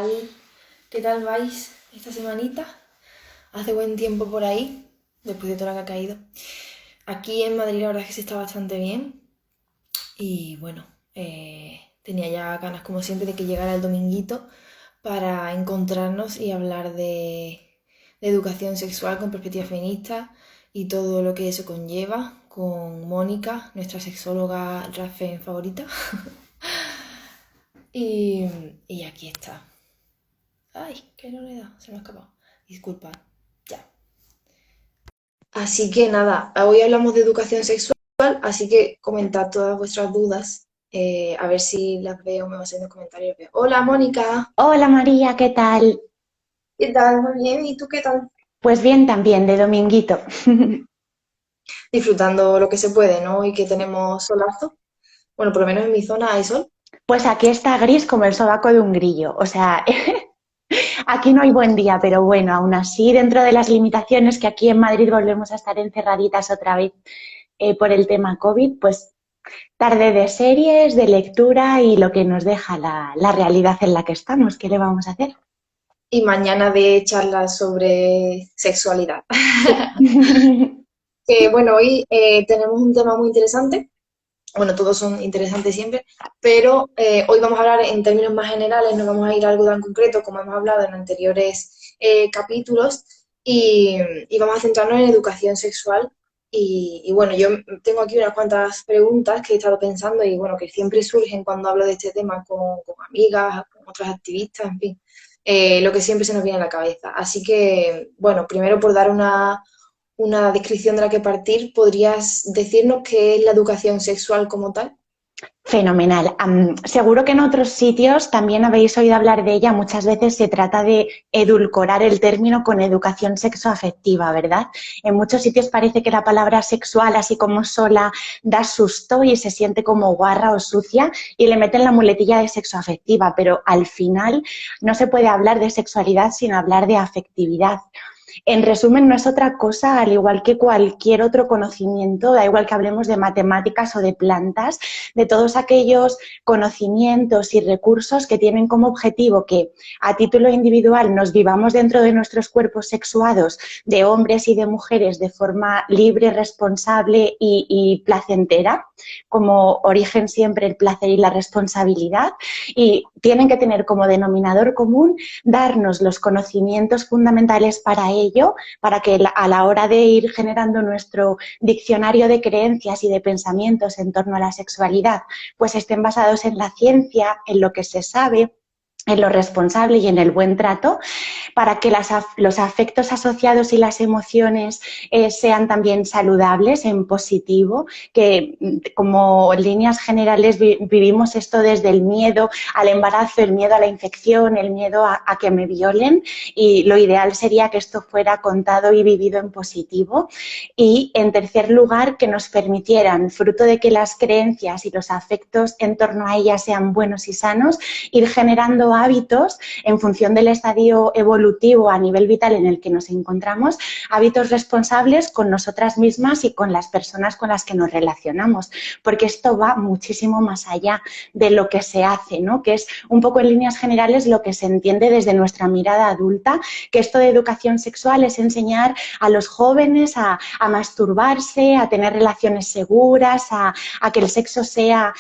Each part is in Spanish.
tal? ¿Qué tal vais esta semanita? Hace buen tiempo por ahí, después de todo lo que ha caído. Aquí en Madrid la verdad es que se está bastante bien y bueno, tenía ya ganas como siempre de que llegara el dominguito para encontrarnos y hablar de educación sexual con perspectiva feminista y todo lo que eso conlleva con Mónica, nuestra sexóloga Rafen favorita. Y, y aquí está. Ay, qué no le da, se me ha escapado. Disculpad, ya. Así que nada, hoy hablamos de educación sexual, así que comentad todas vuestras dudas. A ver si las veo, me va haciendo comentarios. Hola, Mónica. Hola María, ¿qué tal? ¿Qué tal? Muy bien. ¿Y tú qué tal? Pues bien también, de dominguito. Disfrutando lo que se puede, ¿no? Y que tenemos solazo. Bueno, por lo menos en mi zona hay sol. Pues aquí está gris como el sobaco de un grillo. O sea, aquí no hay buen día, pero bueno, aún así, dentro de las limitaciones que aquí en Madrid volvemos a estar encerraditas otra vez por el tema COVID, pues tarde de series, de lectura y lo que nos deja la realidad en la que estamos. ¿Qué le vamos a hacer? Y mañana de charlas sobre sexualidad. Sí. Que bueno, hoy tenemos un tema muy interesante. Bueno, todos son interesantes siempre, pero hoy vamos a hablar en términos más generales, no vamos a ir a algo tan concreto como hemos hablado en anteriores capítulos y vamos a centrarnos en educación sexual. Y bueno, yo tengo aquí unas cuantas preguntas que he estado pensando y bueno, que siempre surgen cuando hablo de este tema con amigas, con otras activistas, en fin, lo que siempre se nos viene a la cabeza. Así que, bueno, primero por dar una descripción de la que partir, ¿podrías decirnos qué es la educación sexual como tal? Fenomenal. Seguro que en otros sitios también habéis oído hablar de ella. Muchas veces se trata de edulcorar el término con educación sexoafectiva, ¿verdad? En muchos sitios parece que la palabra sexual, así como sola, da susto y se siente como guarra o sucia y le meten la muletilla de sexoafectiva, pero al final no se puede hablar de sexualidad sin hablar de afectividad. En resumen, no es otra cosa, al igual que cualquier otro conocimiento, da igual que hablemos de matemáticas o de plantas, de todos aquellos conocimientos y recursos que tienen como objetivo que a título individual nos vivamos dentro de nuestros cuerpos sexuados de hombres y de mujeres de forma libre, responsable y placentera, como origen siempre el placer y la responsabilidad, y tienen que tener como denominador común darnos los conocimientos fundamentales para ello, para que a la hora de ir generando nuestro diccionario de creencias y de pensamientos en torno a la sexualidad, pues estén basados en la ciencia, en lo que se sabe, en lo responsable y en el buen trato, para que los afectos asociados y las emociones sean también saludables, en positivo, que como en líneas generales vivimos esto desde el miedo al embarazo, el miedo a la infección, el miedo a que me violen, y lo ideal sería que esto fuera contado y vivido en positivo. Y en tercer lugar, que nos permitieran, fruto de que las creencias y los afectos en torno a ellas sean buenos y sanos, ir generando hábitos en función del estadio evolutivo a nivel vital en el que nos encontramos, hábitos responsables con nosotras mismas y con las personas con las que nos relacionamos, porque esto va muchísimo más allá de lo que se hace, ¿no? Que es un poco en líneas generales lo que se entiende desde nuestra mirada adulta, que esto de educación sexual es enseñar a los jóvenes a masturbarse, a tener relaciones seguras, a que el sexo sea,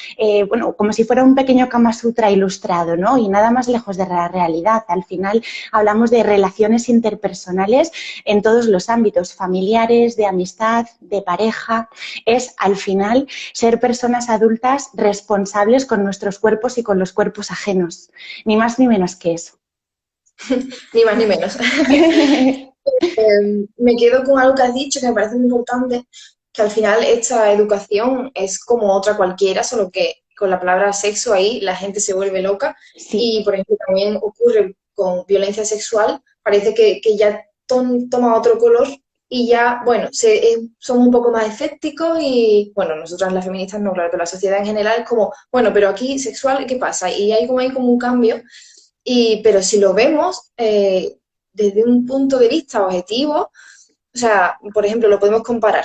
bueno, como si fuera un pequeño Kama Sutra ilustrado, ¿no? Y nada más lejos de la realidad. Al final hablamos de relaciones interpersonales en todos los ámbitos, familiares, de amistad, de pareja. Es al final ser personas adultas responsables con nuestros cuerpos y con los cuerpos ajenos. Ni más ni menos que eso. Ni más ni menos. Me quedo con algo que has dicho que me parece muy importante, que al final esta educación es como otra cualquiera, solo que con la palabra sexo ahí la gente se vuelve loca Sí. y, por ejemplo, también ocurre con violencia sexual, parece que ya toma otro color y ya, bueno, somos un poco más escépticos y, bueno, nosotras las feministas no, claro, pero la sociedad en general es como, bueno, pero aquí sexual, ¿qué pasa? Y hay como un cambio, pero si lo vemos desde un punto de vista objetivo, o sea, por ejemplo, lo podemos comparar.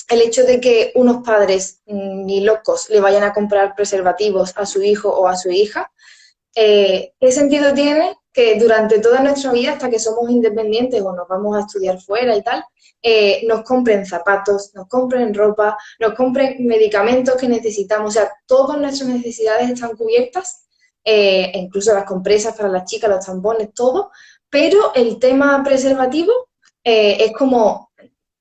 El hecho de que unos padres ni locos le vayan a comprar preservativos a su hijo o a su hija, ¿qué sentido tiene que durante toda nuestra vida, hasta que somos independientes o nos vamos a estudiar fuera y tal, nos compren zapatos, nos compren ropa, nos compren medicamentos que necesitamos. O sea, todas nuestras necesidades están cubiertas, incluso las compresas para las chicas, los tampones, todo. Pero el tema preservativo es como,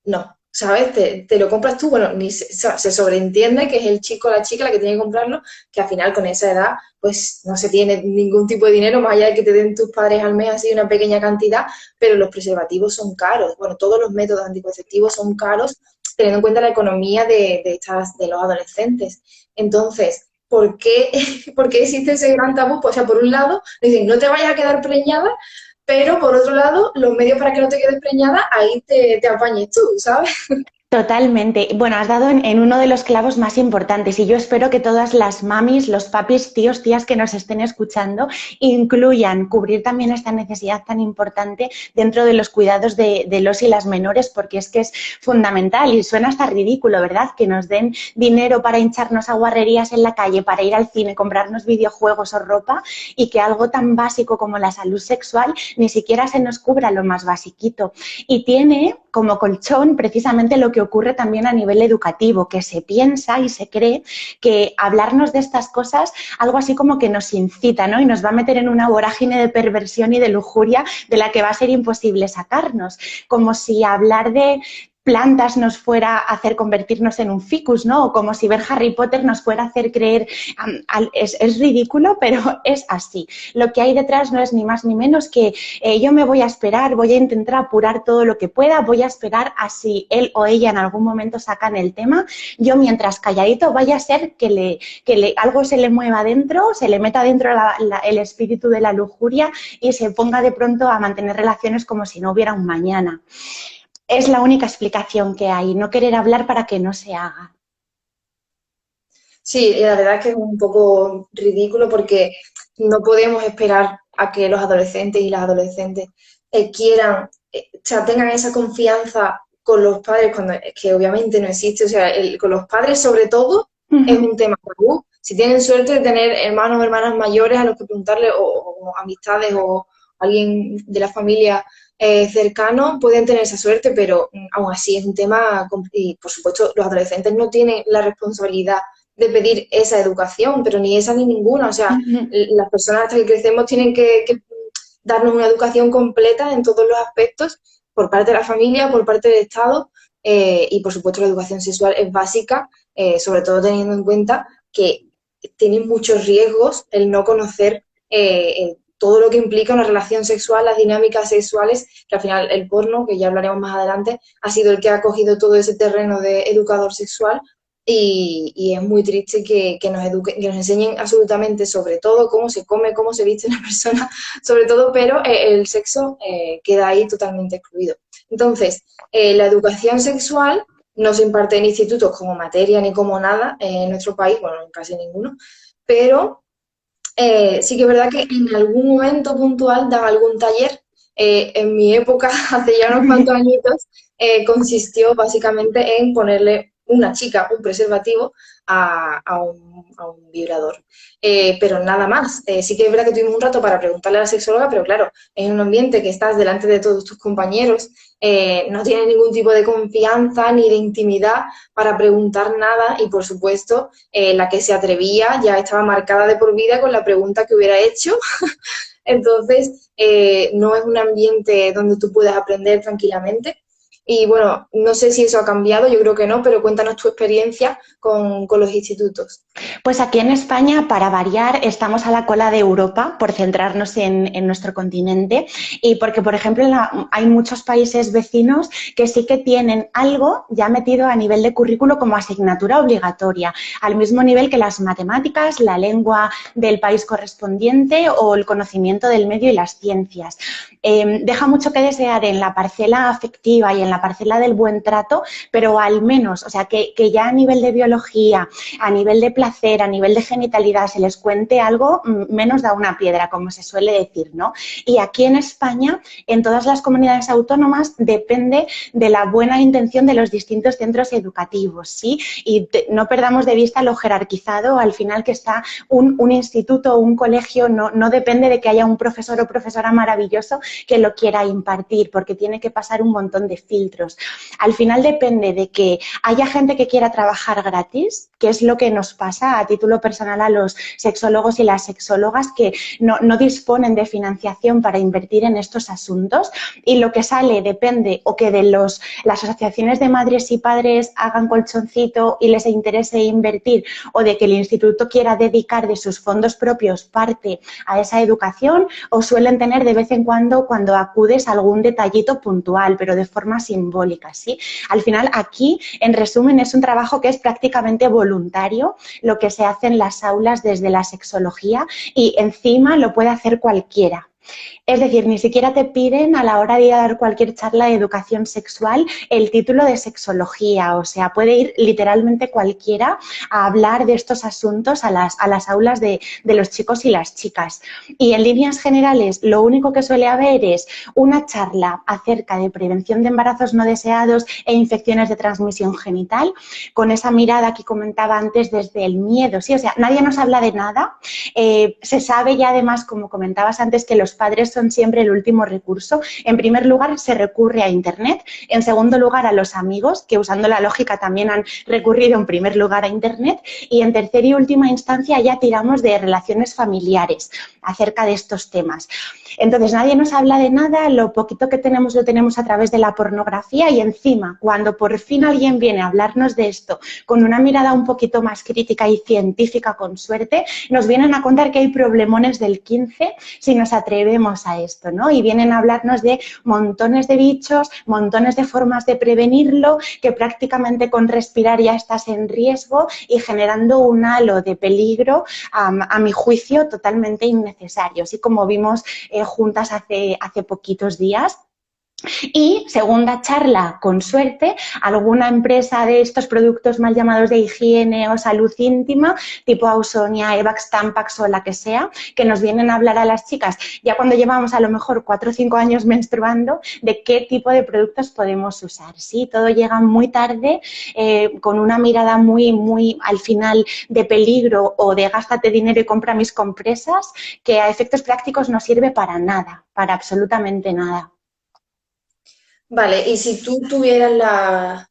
no, ¿sabes? Te lo compras tú, bueno, se sobreentiende que es el chico o la chica la que tiene que comprarlo, que al final con esa edad pues no se tiene ningún tipo de dinero, más allá de que te den tus padres al mes así una pequeña cantidad, pero los preservativos son caros, bueno, todos los métodos anticonceptivos son caros, teniendo en cuenta la economía de los adolescentes. Entonces, ¿por qué, ¿por qué existe ese gran tabú? Pues, o sea, por un lado, dicen, no te vayas a quedar preñada, pero por otro lado, los medios para que no te quedes preñada, ahí te apañes tú, ¿sabes? Totalmente. Bueno, has dado en uno de los clavos más importantes y yo espero que todas las mamis, los papis, tíos, tías que nos estén escuchando incluyan cubrir también esta necesidad tan importante dentro de los cuidados de los y las menores, porque es que es fundamental y suena hasta ridículo, ¿verdad? Que nos den dinero para hincharnos a guarrerías en la calle, para ir al cine, comprarnos videojuegos o ropa y que algo tan básico como la salud sexual ni siquiera se nos cubra lo más basiquito. Y tiene como colchón precisamente lo que ocurre también a nivel educativo, que se piensa y se cree que hablarnos de estas cosas, algo así como que nos incita, ¿no? Y nos va a meter en una vorágine de perversión y de lujuria de la que va a ser imposible sacarnos. Como si hablar de plantas nos fuera a hacer convertirnos en un ficus, ¿no? O como si ver Harry Potter nos fuera a hacer creer, es ridículo, pero es así. Lo que hay detrás no es ni más ni menos que yo me voy a esperar, voy a intentar apurar todo lo que pueda, voy a esperar a si él o ella en algún momento sacan el tema, yo mientras calladito vaya a ser que algo se le mueva dentro, se le meta dentro el espíritu de la lujuria y se ponga de pronto a mantener relaciones como si no hubiera un mañana. Es la única explicación que hay, no querer hablar para que no se haga. Sí, la verdad es que es un poco ridículo porque no podemos esperar a que los adolescentes y las adolescentes quieran, o sea, tengan esa confianza con los padres, cuando es que obviamente no existe, o sea, con los padres sobre todo es un tema tabú. Si tienen suerte de tener hermanos o hermanas mayores a los que preguntarle, o amistades o alguien de la familia cercano, pueden tener esa suerte, pero aún así es un tema, y por supuesto los adolescentes no tienen la responsabilidad de pedir esa educación, pero ni esa ni ninguna. O sea, las personas hasta que crecemos tienen que darnos una educación completa en todos los aspectos, por parte de la familia, por parte del Estado, y por supuesto la educación sexual es básica, sobre todo teniendo en cuenta que tiene muchos riesgos el no conocer todo lo que implica una relación sexual, las dinámicas sexuales, que al final el porno, que ya hablaremos más adelante, ha sido el que ha cogido todo ese terreno de educador sexual. Y es muy triste que nos eduquen, que nos enseñen absolutamente sobre todo cómo se come, cómo se viste una persona, sobre todo, pero el sexo queda ahí totalmente excluido. Entonces, la educación sexual no se imparte en institutos como materia ni como nada en nuestro país, bueno, en casi ninguno, pero sí que es verdad que en algún momento puntual dan algún taller. En mi época, hace ya unos cuantos añitos, consistió básicamente en ponerle una chica un preservativo a un vibrador. Pero nada más. Sí que es verdad que tuvimos un rato para preguntarle a la sexóloga, pero claro, en un ambiente que estás delante de todos tus compañeros, no tienes ningún tipo de confianza ni de intimidad para preguntar nada y, por supuesto, la que se atrevía ya estaba marcada de por vida con la pregunta que hubiera hecho. Entonces, no es un ambiente donde tú puedas aprender tranquilamente. Y bueno, no sé si eso ha cambiado, yo creo que no, pero cuéntanos tu experiencia con los institutos. Pues aquí en España, para variar, estamos a la cola de Europa, por centrarnos en nuestro continente, y porque, por ejemplo, hay muchos países vecinos que sí que tienen algo ya metido a nivel de currículo como asignatura obligatoria, al mismo nivel que las matemáticas, la lengua del país correspondiente o el conocimiento del medio y las ciencias. deja mucho que desear en la parcela afectiva y en la parcela del buen trato, pero al menos, o sea, que ya a nivel de biología, a nivel de placer, a nivel de genitalidad, se les cuente algo, menos da una piedra, como se suele decir, ¿no? Y aquí en España, en todas las comunidades autónomas, depende de la buena intención de los distintos centros educativos, ¿sí? Y no perdamos de vista lo jerarquizado, al final que está un instituto o un colegio, no depende de que haya un profesor o profesora maravilloso que lo quiera impartir, porque tiene que pasar un montón de filtros. Al final depende de que haya gente que quiera trabajar gratis, que es lo que nos pasa a título personal a los sexólogos y las sexólogas que no disponen de financiación para invertir en estos asuntos, y lo que sale depende o que de las asociaciones de madres y padres hagan colchoncito y les interese invertir, o de que el instituto quiera dedicar de sus fondos propios parte a esa educación, o suelen tener de vez en cuando acudes a algún detallito puntual, pero de forma simbólica, ¿sí? Al final aquí, en resumen, es un trabajo que es prácticamente voluntario, lo que se hace en las aulas desde la sexología, y encima lo puede hacer cualquiera. Es decir, ni siquiera te piden a la hora de ir a dar cualquier charla de educación sexual el título de sexología, o sea, puede ir literalmente cualquiera a hablar de estos asuntos a las aulas de los chicos y las chicas. Y en líneas generales, lo único que suele haber es una charla acerca de prevención de embarazos no deseados e infecciones de transmisión genital, con esa mirada que comentaba antes desde el miedo, ¿sí? O sea, nadie nos habla de nada, se sabe ya además, como comentabas antes, que los padres son siempre el último recurso. En primer lugar, se recurre a Internet. En segundo lugar, a los amigos, que usando la lógica también han recurrido en primer lugar a Internet. Y en tercera y última instancia ya tiramos de relaciones familiares acerca de estos temas. Entonces, nadie nos habla de nada, lo poquito que tenemos lo tenemos a través de la pornografía, y encima, cuando por fin alguien viene a hablarnos de esto con una mirada un poquito más crítica y científica, con suerte, nos vienen a contar que hay problemones del 15 si nos atrevemos a esto, ¿no? Y vienen a hablarnos de montones de bichos, montones de formas de prevenirlo, que prácticamente con respirar ya estás en riesgo y generando un halo de peligro, a mi juicio, totalmente innecesario. Así como vimos juntas hace poquitos días. Y segunda charla, con suerte, alguna empresa de estos productos mal llamados de higiene o salud íntima, tipo Ausonia, Evax, Tampax o la que sea, que nos vienen a hablar a las chicas ya cuando llevamos a lo mejor 4 o 5 años menstruando, de qué tipo de productos podemos usar. Sí, todo llega muy tarde, con una mirada muy al final de peligro o de gástate dinero y compra mis compresas, que a efectos prácticos no sirve para nada, para absolutamente nada. Vale, y si tú tuvieras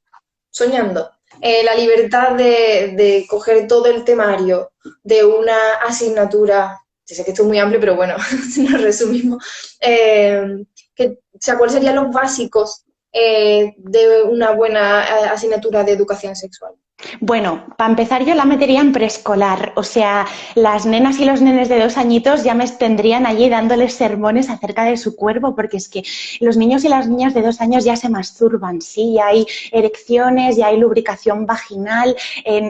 soñando, la libertad de coger todo el temario de una asignatura, yo sé que esto es muy amplio, pero bueno, si nos resumimos, o sea, ¿cuáles serían los básicos de una buena asignatura de educación sexual? Bueno, para empezar yo la metería en preescolar, o sea, las nenas y los nenes de 2 añitos ya me tendrían allí dándoles sermones acerca de su cuerpo, porque es que los niños y las niñas de 2 años ya se masturban, sí, ya hay erecciones, ya hay lubricación vaginal,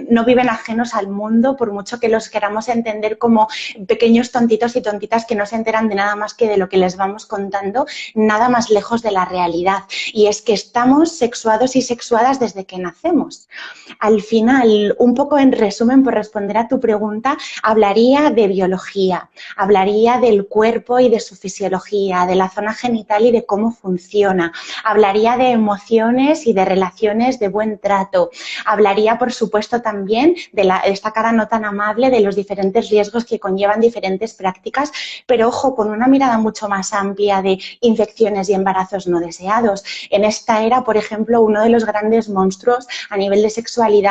no viven ajenos al mundo, por mucho que los queramos entender como pequeños tontitos y tontitas que no se enteran de nada más que de lo que les vamos contando, nada más lejos de la realidad. Y es que estamos sexuados y sexuadas desde que nacemos. Al final, un poco en resumen, por responder a tu pregunta, hablaría de biología, hablaría del cuerpo y de su fisiología, de la zona genital y de cómo funciona, hablaría de emociones y de relaciones de buen trato, hablaría, por supuesto, también de esta cara no tan amable de los diferentes riesgos que conllevan diferentes prácticas, pero ojo, con una mirada mucho más amplia de infecciones y embarazos no deseados. En esta era, por ejemplo, uno de los grandes monstruos a nivel de sexualidad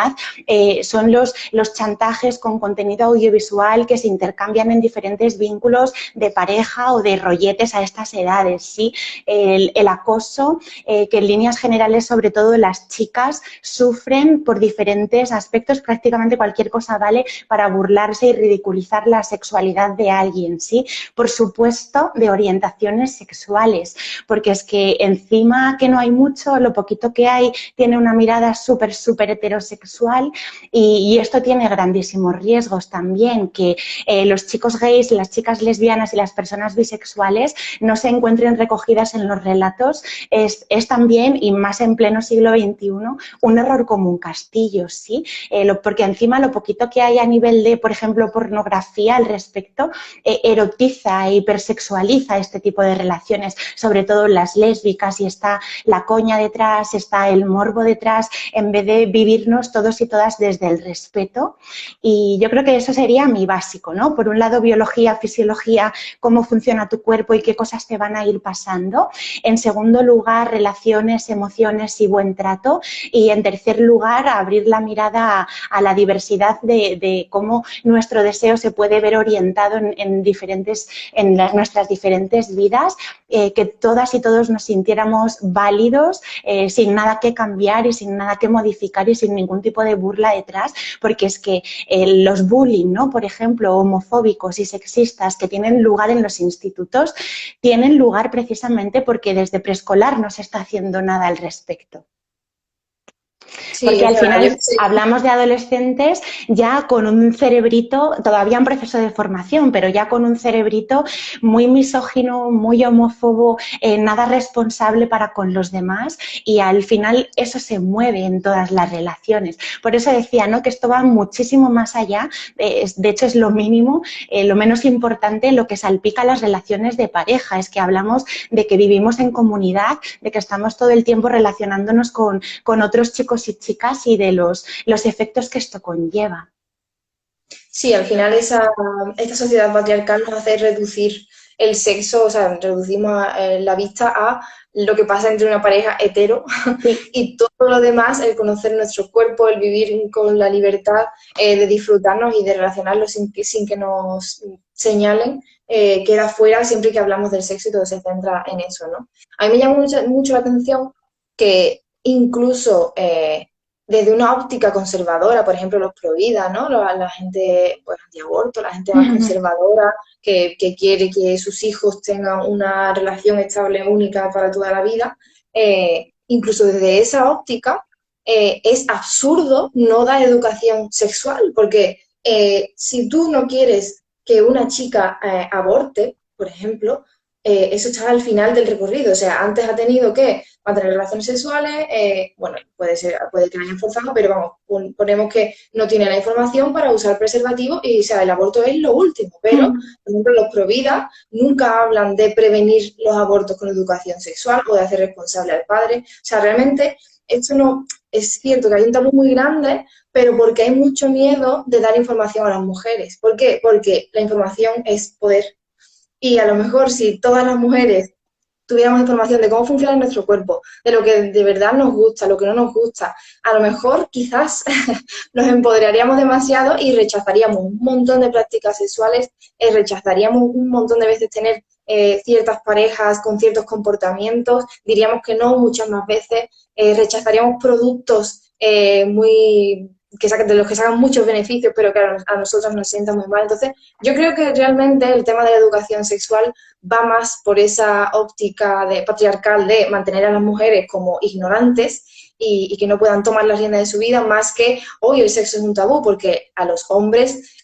son los chantajes con contenido audiovisual que se intercambian en diferentes vínculos de pareja o de rolletes a estas edades, ¿sí? El acoso, que en líneas generales, sobre todo las chicas, sufren por diferentes aspectos, prácticamente cualquier cosa vale para burlarse y ridiculizar la sexualidad de alguien, ¿sí? Por supuesto, de orientaciones sexuales, porque es que encima que no hay mucho, lo poquito que hay tiene una mirada súper heterosexual sexual y esto tiene grandísimos riesgos también, que los chicos gays, las chicas lesbianas y las personas bisexuales no se encuentren recogidas en los relatos es también, y más en pleno siglo XXI, un error como un castillo, ¿sí? Porque encima lo poquito que hay a nivel de, por ejemplo, pornografía al respecto, erotiza e hipersexualiza este tipo de relaciones, sobre todo las lésbicas, y está la coña detrás, está el morbo detrás, en vez de vivirnos todos y todas desde el respeto. Y yo creo que eso sería mi básico, ¿no? Por un lado, biología, fisiología, cómo funciona tu cuerpo y qué cosas te van a ir pasando. En segundo lugar, relaciones, emociones y buen trato. Y en tercer lugar, abrir la mirada a la diversidad de cómo nuestro deseo se puede ver orientado en nuestras diferentes vidas, que todas y todos nos sintiéramos válidos, sin nada que cambiar y sin nada que modificar y sin ningún tipo de burla detrás, porque es que los bullying, ¿no? Por ejemplo, homofóbicos y sexistas que tienen lugar en los institutos, tienen lugar precisamente porque desde preescolar no se está haciendo nada al respecto. Sí, Porque es al verdad, yo final hablamos de adolescentes ya con un cerebrito, todavía en proceso de formación, pero ya con un cerebrito muy misógino, muy homófobo, nada responsable para con los demás, y al final eso se mueve en todas las relaciones. Por eso decía, ¿no?, que esto va muchísimo más allá, de hecho es lo mínimo, lo menos importante, lo que salpica las relaciones de pareja, es que hablamos de que vivimos en comunidad, de que estamos todo el tiempo relacionándonos con otros chicos y chicas y de los efectos que esto conlleva. sí, al final esta sociedad patriarcal nos hace reducir el sexo, o sea, reducimos la vista a lo que pasa entre una pareja hetero Sí. y todo lo demás, el conocer nuestro cuerpo, el vivir con la libertad de disfrutarnos y de relacionarnos sin que nos señalen, queda fuera siempre que hablamos del sexo y todo se centra en eso, ¿no? A mí me llama mucho la atención que incluso desde una óptica conservadora, por ejemplo, los provida, ¿no? La gente pues, antiaborto, la gente más conservadora, que quiere que sus hijos tengan una relación estable única para toda la vida, incluso desde esa óptica, es absurdo no dar educación sexual, porque si tú no quieres que una chica aborte, por ejemplo, eso está al final del recorrido. O sea, antes ha tenido que mantener relaciones sexuales, bueno, puede que la hayan forzado, pero vamos, ponemos que no tiene la información para usar preservativo y, o sea, el aborto es lo último. Pero, por ejemplo, los provida nunca hablan de prevenir los abortos con educación sexual o de hacer responsable al padre. O sea, realmente esto no es cierto que hay un tabú muy grande, pero porque hay mucho miedo de dar información a las mujeres. ¿Por qué? Porque la información es poder. Y a lo mejor si todas las mujeres tuviéramos información de cómo funciona nuestro cuerpo, de lo que de verdad nos gusta, lo que no nos gusta, a lo mejor quizás nos empoderaríamos demasiado y rechazaríamos un montón de prácticas sexuales, rechazaríamos un montón de veces tener ciertas parejas con ciertos comportamientos, diríamos que no muchas más veces, rechazaríamos productos de los que sacan muchos beneficios, pero que a nosotros nos sientan muy mal. Entonces, yo creo que realmente el tema de la educación sexual va más por esa óptica patriarcal de mantener a las mujeres como ignorantes y que no puedan tomar las riendas de su vida, más que hoy el sexo es un tabú, porque a los hombres,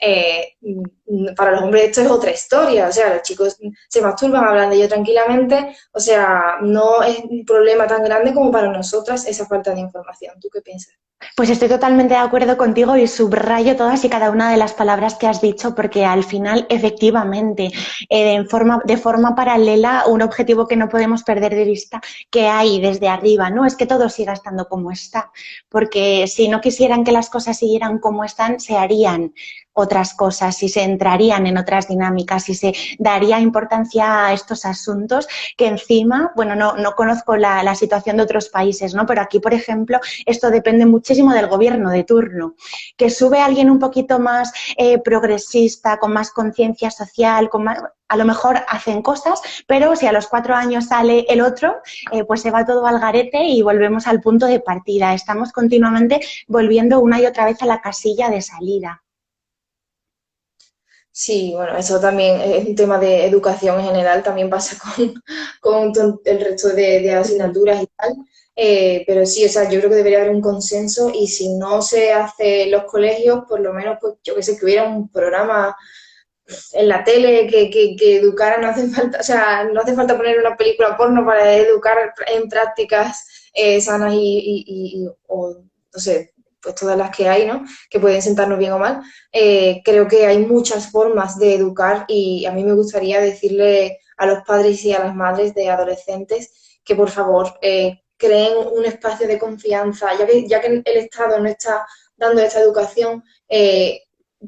para los hombres esto es otra historia, o sea, los chicos se masturban, hablan de ello tranquilamente, o sea, no es un problema tan grande como para nosotras esa falta de información. ¿Tú qué piensas? Pues estoy totalmente de acuerdo contigo y subrayo todas y cada una de las palabras que has dicho, porque al final, efectivamente, de forma paralela, un objetivo que no podemos perder de vista que hay desde arriba, ¿no? Es que todo siga estando como está, porque si no quisieran que las cosas siguieran como están, se harían otras cosas y se entrarían en otras dinámicas y se daría importancia a estos asuntos que encima, bueno, no conozco la situación de otros países, ¿no? Pero aquí, por ejemplo, esto depende muchísimo del gobierno de turno, que sube a alguien un poquito más progresista, con más conciencia social, a lo mejor hacen cosas, pero si a los 4 años sale el otro, pues se va todo al garete y volvemos al punto de partida. Estamos continuamente volviendo una y otra vez a la casilla de salida. Sí, bueno, eso también es un tema de educación en general, también pasa con el resto de asignaturas y tal. Pero sí, o sea, yo creo que debería haber un consenso y si no se hace en los colegios, por lo menos, pues yo qué sé, que hubiera un programa en la tele que educara, no hace falta, o sea, no hace falta poner una película porno para educar en prácticas sanas o no sé, pues todas las que hay, ¿no? Que pueden sentarnos bien o mal. Creo que hay muchas formas de educar y a mí me gustaría decirle a los padres y a las madres de adolescentes que por favor creen un espacio de confianza, ya que el Estado no está dando esta educación,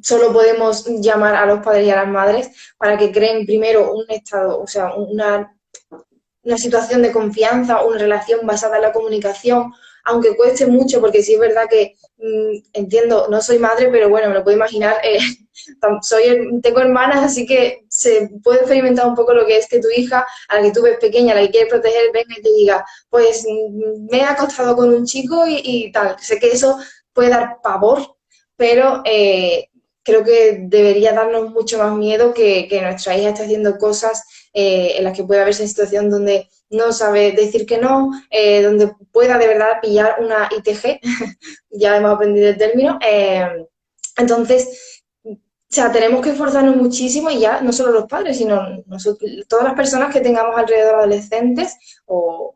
solo podemos llamar a los padres y a las madres para que creen primero un estado, o sea, una situación de confianza, una relación basada en la comunicación, aunque cueste mucho, porque sí es verdad que entiendo, no soy madre, pero bueno, me lo puedo imaginar, tengo hermanas, así que se puede experimentar un poco lo que es que tu hija, a la que tú ves pequeña, a la que quieres proteger, venga y te diga, pues me he acostado con un chico y tal. Sé que eso puede dar pavor, pero creo que debería darnos mucho más miedo que nuestra hija esté haciendo cosas en las que pueda verse en situación donde no sabe decir que no, donde pueda de verdad pillar una ITG, ya hemos aprendido el término. Entonces, o sea, tenemos que esforzarnos muchísimo y ya no solo los padres, sino nosotros, todas las personas que tengamos alrededor adolescentes o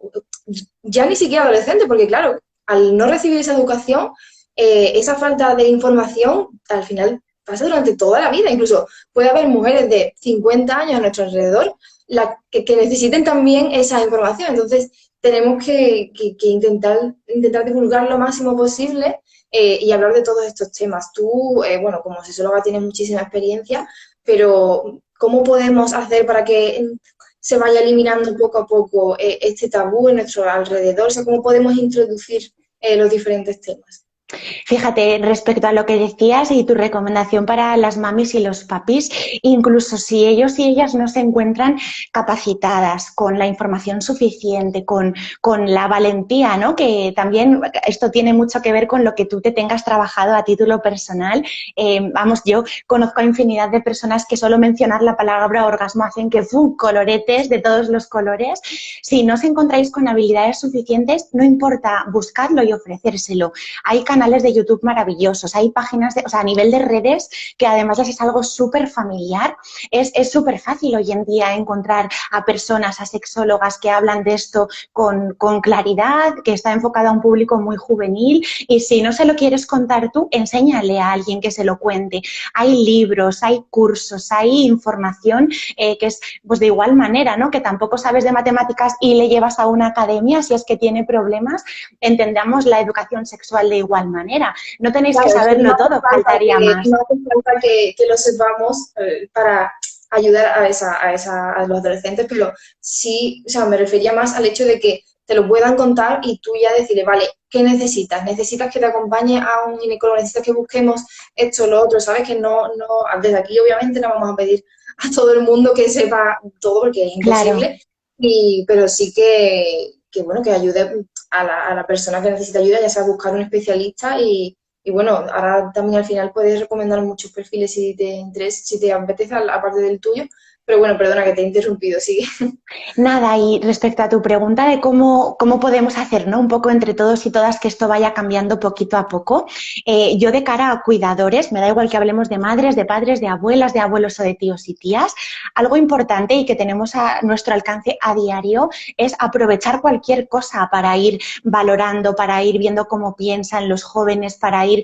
ya ni siquiera adolescentes, porque claro, al no recibir esa educación, esa falta de información al final pasa durante toda la vida. Incluso puede haber mujeres de 50 años a nuestro alrededor que necesiten también esa información. Entonces, tenemos que intentar divulgar lo máximo posible y hablar de todos estos temas. Tú, bueno, como sexóloga tienes muchísima experiencia, pero ¿cómo podemos hacer para que se vaya eliminando poco a poco este tabú en nuestro alrededor? O sea, ¿cómo podemos introducir los diferentes temas? Fíjate, respecto a lo que decías y tu recomendación para las mamis y los papis, incluso si ellos y ellas no se encuentran capacitadas con la información suficiente, con la valentía, ¿no? Que también esto tiene mucho que ver con lo que tú te tengas trabajado a título personal. Vamos, yo conozco a infinidad de personas que solo mencionar la palabra orgasmo hacen que coloretes de todos los colores. Si no os encontráis con habilidades suficientes, no importa, buscadlo y ofrecérselo. Hay canales de YouTube maravillosos, hay páginas, o sea, a nivel de redes, que además es algo súper familiar, es súper fácil hoy en día encontrar a personas, a sexólogas que hablan de esto con claridad, que está enfocado a un público muy juvenil y si no se lo quieres contar tú, enséñale a alguien que se lo cuente. Hay libros, hay cursos, hay información que es pues de igual manera, ¿no? Que tampoco sabes de matemáticas y le llevas a una academia si es que tiene problemas, entendamos la educación sexual de igual manera. No tenéis que Claro, es que no saberlo hace todo, falta faltaría más. no hace falta que lo sepamos para ayudar a los adolescentes, pero sí, o sea, me refería más al hecho de que te lo puedan contar y tú ya decirle, vale, ¿qué necesitas? ¿Necesitas que te acompañe a un ginecólogo? ¿Necesitas que busquemos esto, lo otro? ¿Sabes? Que no, desde aquí obviamente no vamos a pedir a todo el mundo que sepa todo porque es Claro. imposible, pero sí que bueno, que ayude a la persona que necesita ayuda, ya sea buscar un especialista y bueno, ahora también al final puedes recomendar muchos perfiles si te interesa, si te apetece, aparte del tuyo. Pero bueno, perdona que te he interrumpido, sigue. Nada, y respecto a tu pregunta de cómo podemos hacer, ¿no? Un poco entre todos y todas que esto vaya cambiando poquito a poco, yo de cara a cuidadores, me da igual que hablemos de madres, de padres, de abuelas, de abuelos o de tíos y tías, algo importante y que tenemos a nuestro alcance a diario es aprovechar cualquier cosa para ir valorando, para ir viendo cómo piensan los jóvenes, para ir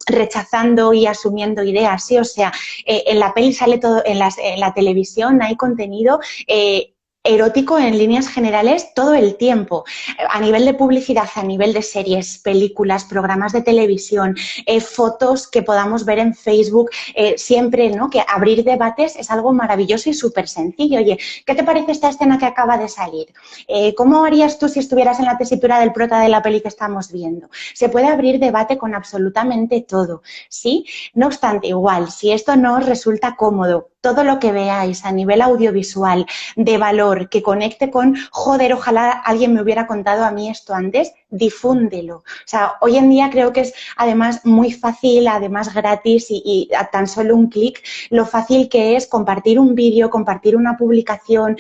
rechazando y asumiendo ideas, ¿sí? O sea, en la peli sale todo, en la televisión hay contenido erótico en líneas generales todo el tiempo, a nivel de publicidad, a nivel de series, películas, programas de televisión, fotos que podamos ver en Facebook, siempre, ¿no? Que abrir debates es algo maravilloso y súper sencillo. Oye, ¿qué te parece esta escena que acaba de salir? ¿Cómo harías tú si estuvieras en la tesitura del prota de la peli que estamos viendo? Se puede abrir debate con absolutamente todo, ¿sí? No obstante, igual, si esto no os resulta cómodo, todo lo que veáis a nivel audiovisual de valor, que conecte con, joder, ojalá alguien me hubiera contado a mí esto antes, difúndelo. O sea, hoy en día creo que es además muy fácil, además gratis y a tan solo un clic, lo fácil que es compartir un vídeo, compartir una publicación,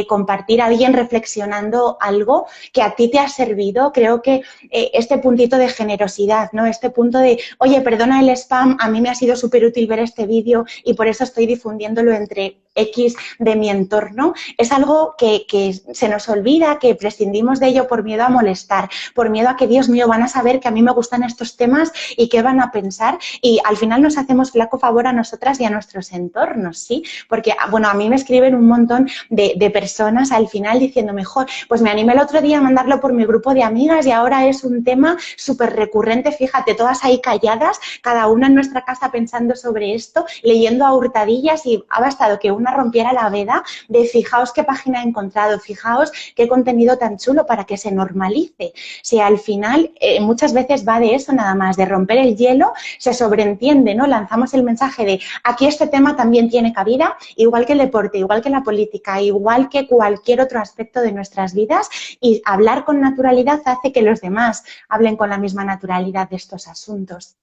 compartir a alguien reflexionando algo que a ti te ha servido. Creo que este puntito de generosidad, ¿no? Este punto de, oye, perdona el spam, a mí me ha sido súper útil ver este vídeo y por eso estoy difundiéndolo entre X de mi entorno, es algo que se nos olvida, que prescindimos de ello por miedo a molestar, por miedo a que, Dios mío, van a saber que a mí me gustan estos temas y qué van a pensar, y al final nos hacemos flaco favor a nosotras y a nuestros entornos, ¿sí? Porque, bueno, a mí me escriben un montón de personas al final diciendo, mejor, pues me animé el otro día a mandarlo por mi grupo de amigas y ahora es un tema súper recurrente, fíjate, todas ahí calladas, cada una en nuestra casa pensando sobre esto, leyendo a hurtadillas, y ha bastado que una rompiera la veda de fijaos qué página he encontrado, fijaos qué contenido tan chulo, para que se normalice. Si al final muchas veces va de eso nada más, de romper el hielo, se sobreentiende, ¿no? Lanzamos el mensaje de aquí este tema también tiene cabida, igual que el deporte, igual que la política, igual que cualquier otro aspecto de nuestras vidas, y hablar con naturalidad hace que los demás hablen con la misma naturalidad de estos asuntos.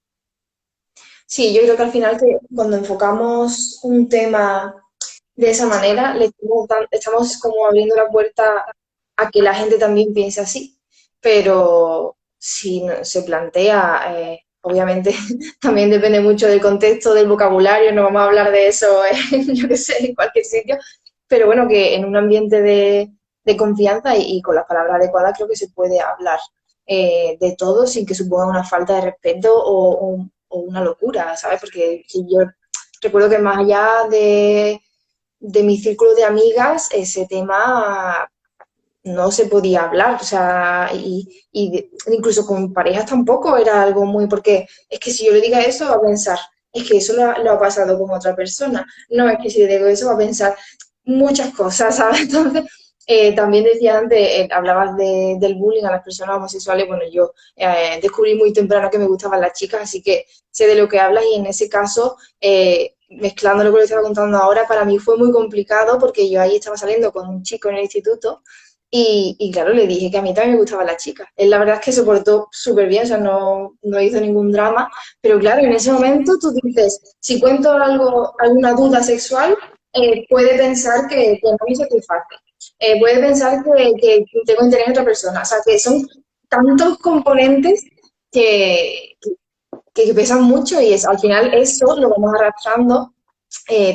Sí, yo creo que al final que cuando enfocamos un tema de esa manera, estamos como abriendo la puerta a que la gente también piense así. Pero si se plantea, obviamente también depende mucho del contexto, del vocabulario, no vamos a hablar de eso, yo qué sé, en cualquier sitio, pero bueno, que en un ambiente de confianza y con las palabras adecuadas creo que se puede hablar de todo sin que suponga una falta de respeto o una locura, ¿sabes? Porque yo recuerdo que más allá de mi círculo de amigas, ese tema no se podía hablar, o sea, incluso con parejas tampoco era algo muy, porque es que si yo le diga eso va a pensar, es que eso lo ha pasado con otra persona, no, es que si le digo eso va a pensar muchas cosas, ¿sabes? Entonces, también decía antes, hablabas del bullying a las personas homosexuales, bueno, yo descubrí muy temprano que me gustaban las chicas, así que sé de lo que hablas y en ese caso, mezclando lo que le estaba contando ahora, para mí fue muy complicado porque yo ahí estaba saliendo con un chico en el instituto y claro, le dije que a mí también me gustaba la chica. Él la verdad es que se portó súper bien, o sea, no hizo ningún drama, pero claro, en ese momento tú dices, si cuento alguna duda sexual, puede pensar que no me satisface, puede pensar que tengo interés en otra persona, o sea, que son tantos componentes que, que pesan mucho y al final eso lo vamos arrastrando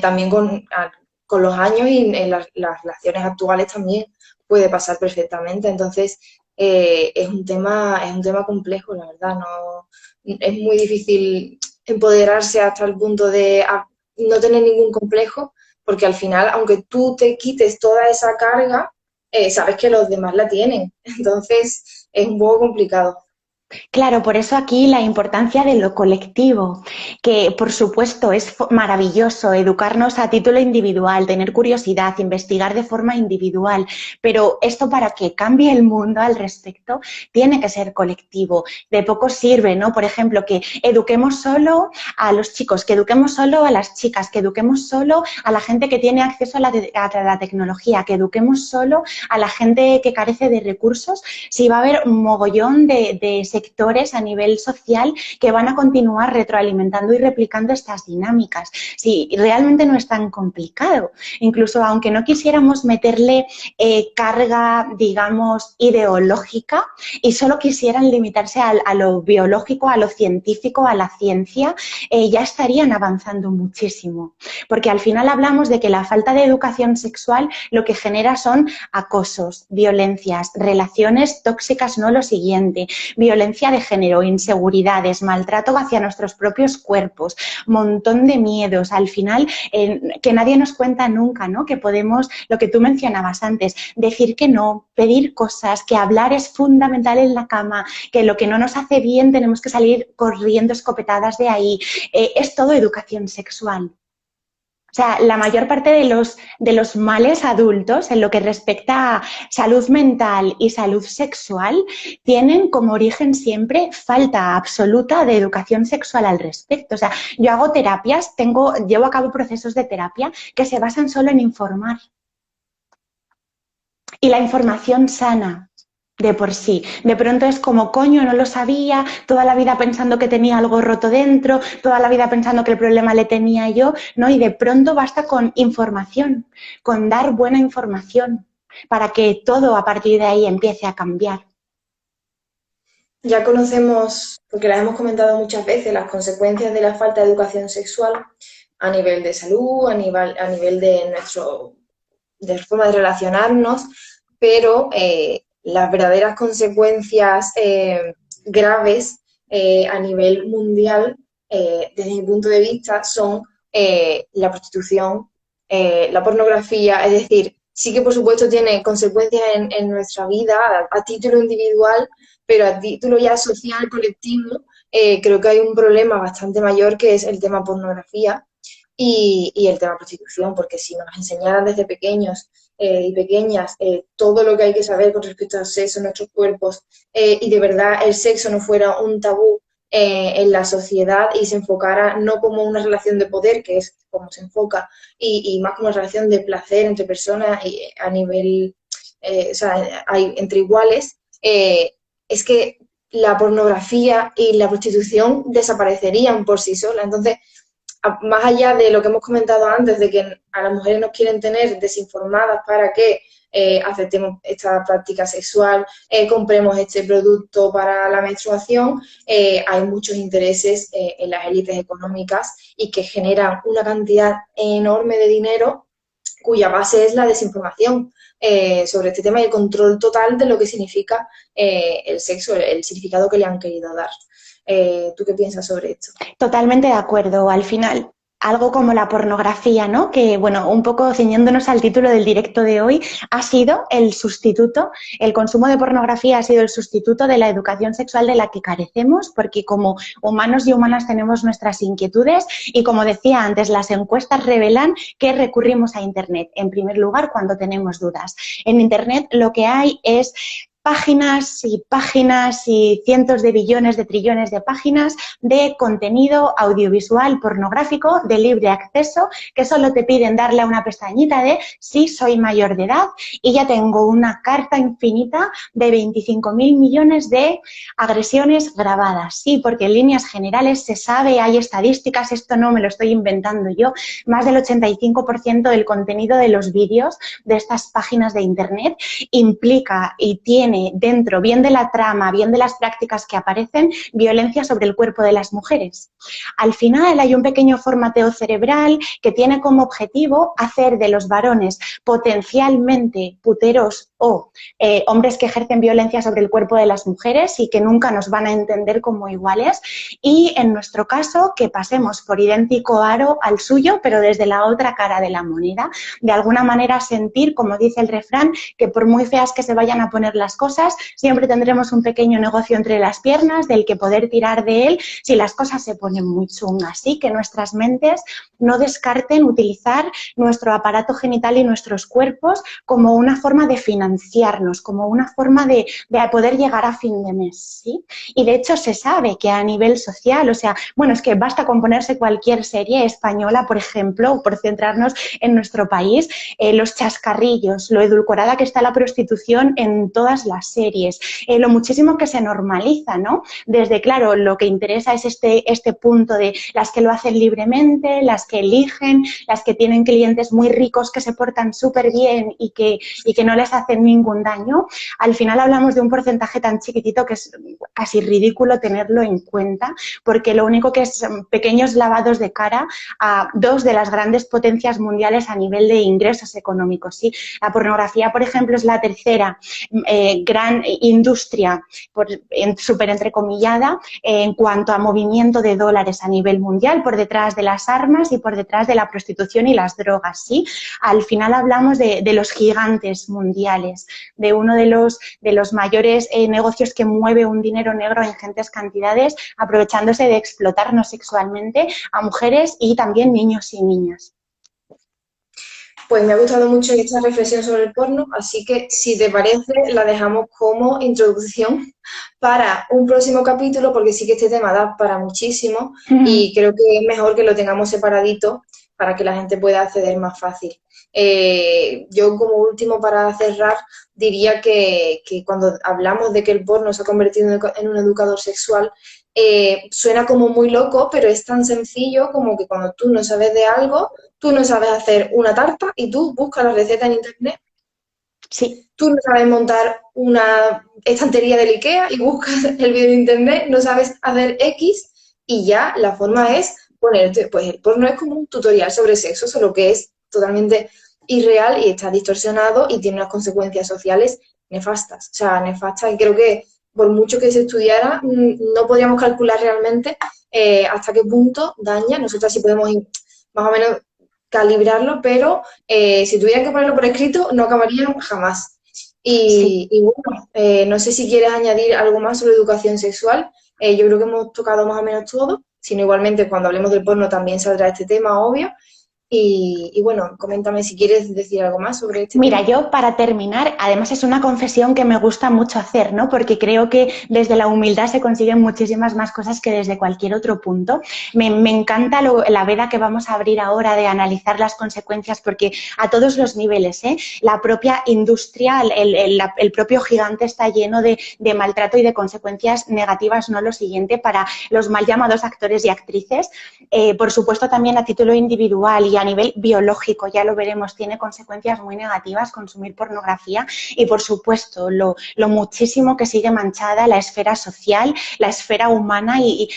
también con los años y en las relaciones actuales también puede pasar perfectamente. Entonces, es un tema complejo, la verdad. No, es muy difícil empoderarse hasta el punto de no tener ningún complejo, porque al final, aunque tú te quites toda esa carga, sabes que los demás la tienen. Entonces, es un poco complicado. Claro, por eso aquí la importancia de lo colectivo, que por supuesto es maravilloso educarnos a título individual, tener curiosidad, investigar de forma individual, pero esto para que cambie el mundo al respecto tiene que ser colectivo. De poco sirve, ¿no? Por ejemplo, que eduquemos solo a los chicos, que eduquemos solo a las chicas, que eduquemos solo a la gente que tiene acceso a la tecnología, que eduquemos solo a la gente que carece de recursos, si va a haber un mogollón de sectores a nivel social que van a continuar retroalimentando y replicando estas dinámicas. Sí, realmente no es tan complicado. Incluso aunque no quisiéramos meterle carga, digamos, ideológica y solo quisieran limitarse a lo biológico, a lo científico, a la ciencia, ya estarían avanzando muchísimo. Porque al final hablamos de que la falta de educación sexual lo que genera son acosos, violencias, relaciones tóxicas, no lo siguiente, violencia de género, inseguridades, maltrato hacia nuestros propios cuerpos, montón de miedos. Al final, que nadie nos cuenta nunca, ¿no? Que podemos, lo que tú mencionabas antes, decir que no, pedir cosas, que hablar es fundamental en la cama, que lo que no nos hace bien tenemos que salir corriendo escopetadas de ahí. Es todo educación sexual. O sea, la mayor parte de los males adultos en lo que respecta a salud mental y salud sexual tienen como origen siempre falta absoluta de educación sexual al respecto. O sea, yo hago terapias, llevo a cabo procesos de terapia que se basan solo en informar. Y la información sana de por sí. De pronto es como, coño, no lo sabía, toda la vida pensando que tenía algo roto dentro, toda la vida pensando que el problema le tenía yo, ¿no? Y de pronto basta con información, con dar buena información, para que todo a partir de ahí empiece a cambiar. Ya conocemos, porque las hemos comentado muchas veces, las consecuencias de la falta de educación sexual a nivel de salud, a nivel de de forma de relacionarnos, pero las verdaderas consecuencias graves a nivel mundial, desde mi punto de vista, son la prostitución, la pornografía, es decir, sí que por supuesto tiene consecuencias en nuestra vida a título individual, pero a título ya social, colectivo, creo que hay un problema bastante mayor que es el tema pornografía y el tema prostitución, porque si nos enseñaran desde pequeños y pequeñas todo lo que hay que saber con respecto al sexo, nuestros cuerpos, y de verdad el sexo no fuera un tabú en la sociedad y se enfocara no como una relación de poder, que es como se enfoca, y más como una relación de placer entre personas y a nivel, o sea, hay, entre iguales, es que la pornografía y la prostitución desaparecerían por sí solas. Entonces, más allá de lo que hemos comentado antes, de que a las mujeres nos quieren tener desinformadas para que aceptemos esta práctica sexual, compremos este producto para la menstruación, hay muchos intereses en las élites económicas y que generan una cantidad enorme de dinero cuya base es la desinformación sobre este tema y el control total de lo que significa el sexo, el significado que le han querido dar. ¿Tú qué piensas sobre esto? Totalmente de acuerdo. Al final, algo como la pornografía, ¿no? Que, bueno, un poco ciñéndonos al título del directo de hoy, ha sido el sustituto, el consumo de pornografía ha sido el sustituto de la educación sexual de la que carecemos, porque como humanos y humanas tenemos nuestras inquietudes y, como decía antes, las encuestas revelan que recurrimos a Internet, en primer lugar, cuando tenemos dudas. En Internet lo que hay es páginas y cientos de billones de trillones de páginas de contenido audiovisual pornográfico de libre acceso que solo te piden darle a una pestañita de sí, soy mayor de edad y ya tengo una carta infinita de 25.000 millones de agresiones grabadas. Sí, porque en líneas generales se sabe, hay estadísticas, esto no me lo estoy inventando yo, más del 85% del contenido de los vídeos de estas páginas de Internet implica y tiene dentro, bien de la trama, bien de las prácticas que aparecen, violencia sobre el cuerpo de las mujeres. Al final hay un pequeño formateo cerebral que tiene como objetivo hacer de los varones potencialmente puteros o hombres que ejercen violencia sobre el cuerpo de las mujeres y que nunca nos van a entender como iguales y en nuestro caso que pasemos por idéntico aro al suyo pero desde la otra cara de la moneda, de alguna manera sentir, como dice el refrán, que por muy feas que se vayan a poner las cosas, siempre tendremos un pequeño negocio entre las piernas del que poder tirar de él si las cosas se ponen muy chungas. Así que nuestras mentes no descarten utilizar nuestro aparato genital y nuestros cuerpos como una forma de financiarnos, como una forma de poder llegar a fin de mes, ¿sí? Y de hecho se sabe que a nivel social, o sea, bueno, es que basta con ponerse cualquier serie española, por ejemplo, por centrarnos en nuestro país, los chascarrillos, lo edulcorada que está la prostitución en todas las series, lo muchísimo que se normaliza, ¿no? Desde, claro, lo que interesa es este punto de las que lo hacen libremente, las que eligen, las que tienen clientes muy ricos que se portan súper bien y que no les hacen ningún daño. Al final hablamos de un porcentaje tan chiquitito que es casi ridículo tenerlo en cuenta, porque lo único que es pequeños lavados de cara a dos de las grandes potencias mundiales a nivel de ingresos económicos, ¿sí? La pornografía, por ejemplo, es la tercera gran industria, súper entrecomillada, en cuanto a movimiento de dólares a nivel mundial, por detrás de las armas y por detrás de la prostitución y las drogas, ¿sí? Al final hablamos de los gigantes mundiales, de uno de los mayores negocios que mueve un dinero negro en ingentes cantidades, aprovechándose de explotarnos sexualmente a mujeres y también niños y niñas. Pues me ha gustado mucho esta reflexión sobre el porno, así que si te parece, la dejamos como introducción para un próximo capítulo, porque sí que este tema da para muchísimo y creo que es mejor que lo tengamos separadito para que la gente pueda acceder más fácil. Yo como último, para cerrar, diría que cuando hablamos de que el porno se ha convertido en un educador sexual, suena como muy loco, pero es tan sencillo como que cuando tú no sabes de algo, tú no sabes hacer una tarta y tú buscas la receta en internet. Sí, Tú no sabes montar una estantería del IKEA y buscas el vídeo en internet, no sabes hacer X y ya la forma es ponerte, pues el porno es como un tutorial sobre sexo, solo que es totalmente irreal y está distorsionado y tiene unas consecuencias sociales nefastas. O sea, nefastas, y creo que por mucho que se estudiara, no podríamos calcular realmente hasta qué punto daña. Nosotras sí podemos ir más o menos calibrarlo, pero si tuviera que ponerlo por escrito, no acabarían jamás. sí. Y bueno, no sé si quieres añadir algo más sobre educación sexual. Yo creo que hemos tocado más o menos todo, sino igualmente cuando hablemos del porno también saldrá este tema, obvio. Y bueno, coméntame si quieres decir algo más sobre este Mira, tema. yo para terminar, además es una confesión que me gusta mucho hacer, ¿no? Porque creo que desde la humildad se consiguen muchísimas más cosas que desde cualquier otro punto. Me encanta la veda que vamos a abrir ahora de analizar las consecuencias, porque a todos los niveles, ¿eh? La propia industria, el propio gigante está lleno de maltrato y de consecuencias negativas, no lo siguiente, para los mal llamados actores y actrices. Por supuesto, también a título individual y a nivel biológico, ya lo veremos, tiene consecuencias muy negativas consumir pornografía y, por supuesto, lo muchísimo que sigue manchada la esfera social, la esfera humana y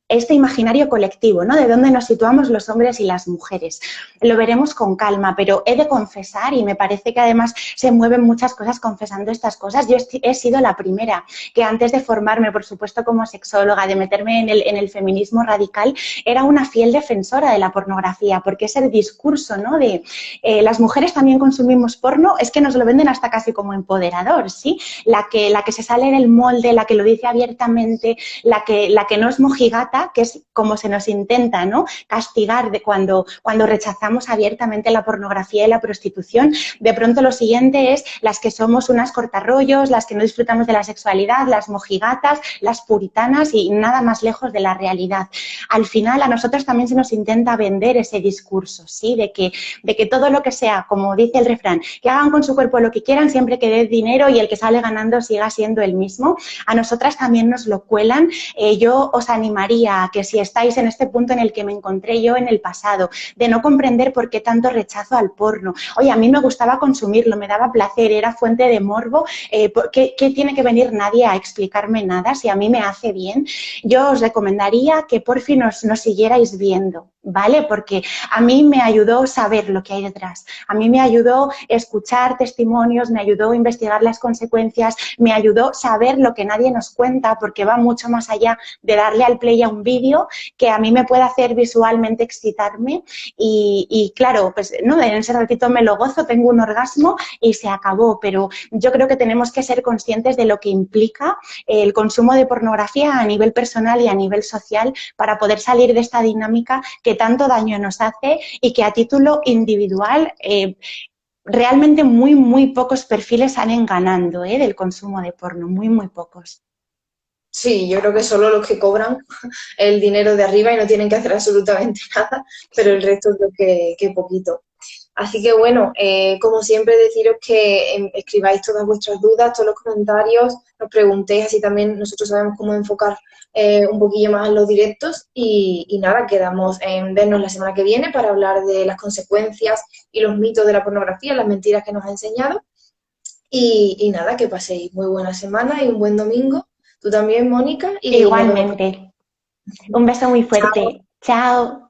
este imaginario colectivo, ¿no? De dónde nos situamos los hombres y las mujeres. Lo veremos con calma, pero he de confesar, y me parece que además se mueven muchas cosas confesando estas cosas, yo he sido la primera que antes de formarme, por supuesto, como sexóloga, de meterme en el feminismo radical, era una fiel defensora de la pornografía, porque ese discurso, ¿no? De las mujeres también consumimos porno, es que nos lo venden hasta casi como empoderador, ¿sí? La que se sale del molde, la que lo dice abiertamente, la que no es mojigata, que es como se nos intenta, ¿no? Castigar de cuando rechazamos abiertamente la pornografía y la prostitución. De pronto lo siguiente es las que somos unas cortarrollos, las que no disfrutamos de la sexualidad, las mojigatas, las puritanas y nada más lejos de la realidad. Al final a nosotros también se nos intenta vender ese discurso, ¿sí? De que todo lo que sea, como dice el refrán, que hagan con su cuerpo lo que quieran siempre que dé dinero y el que sale ganando siga siendo el mismo. A nosotras también nos lo cuelan. Yo os animaría a que si estáis en este punto en el que me encontré yo en el pasado, de no comprender por qué tanto rechazo al porno. Oye, a mí me gustaba consumirlo, me daba placer, era fuente de morbo. ¿Qué tiene que venir nadie a explicarme nada si a mí me hace bien? Yo os recomendaría que por fin nos siguierais viendo, ¿vale? Porque a mí me ayudó saber lo que hay detrás. A mí me ayudó escuchar testimonios, me ayudó investigar las consecuencias, me ayudó saber lo que nadie nos cuenta, porque va mucho más allá de darle al play a un vídeo que a mí me puede hacer visualmente excitarme y claro, pues no, en ese ratito me lo gozo, tengo un orgasmo y se acabó, pero yo creo que tenemos que ser conscientes de lo que implica el consumo de pornografía a nivel personal y a nivel social para poder salir de esta dinámica que tanto daño nos hace y que a título individual realmente muy, muy pocos perfiles salen ganando del consumo de porno, muy, muy pocos. Sí, yo creo que solo los que cobran el dinero de arriba y no tienen que hacer absolutamente nada, pero el resto creo que poquito. Así que bueno, como siempre deciros que escribáis todas vuestras dudas, todos los comentarios, nos preguntéis, así también nosotros sabemos cómo enfocar un poquillo más los directos y nada, quedamos en vernos la semana que viene para hablar de las consecuencias y los mitos de la pornografía, las mentiras que nos ha enseñado y nada, que paséis muy buena semana y un buen domingo. Tú también, Mónica, y nos vemos pronto. Igualmente. Un beso muy Chao. fuerte. Chao.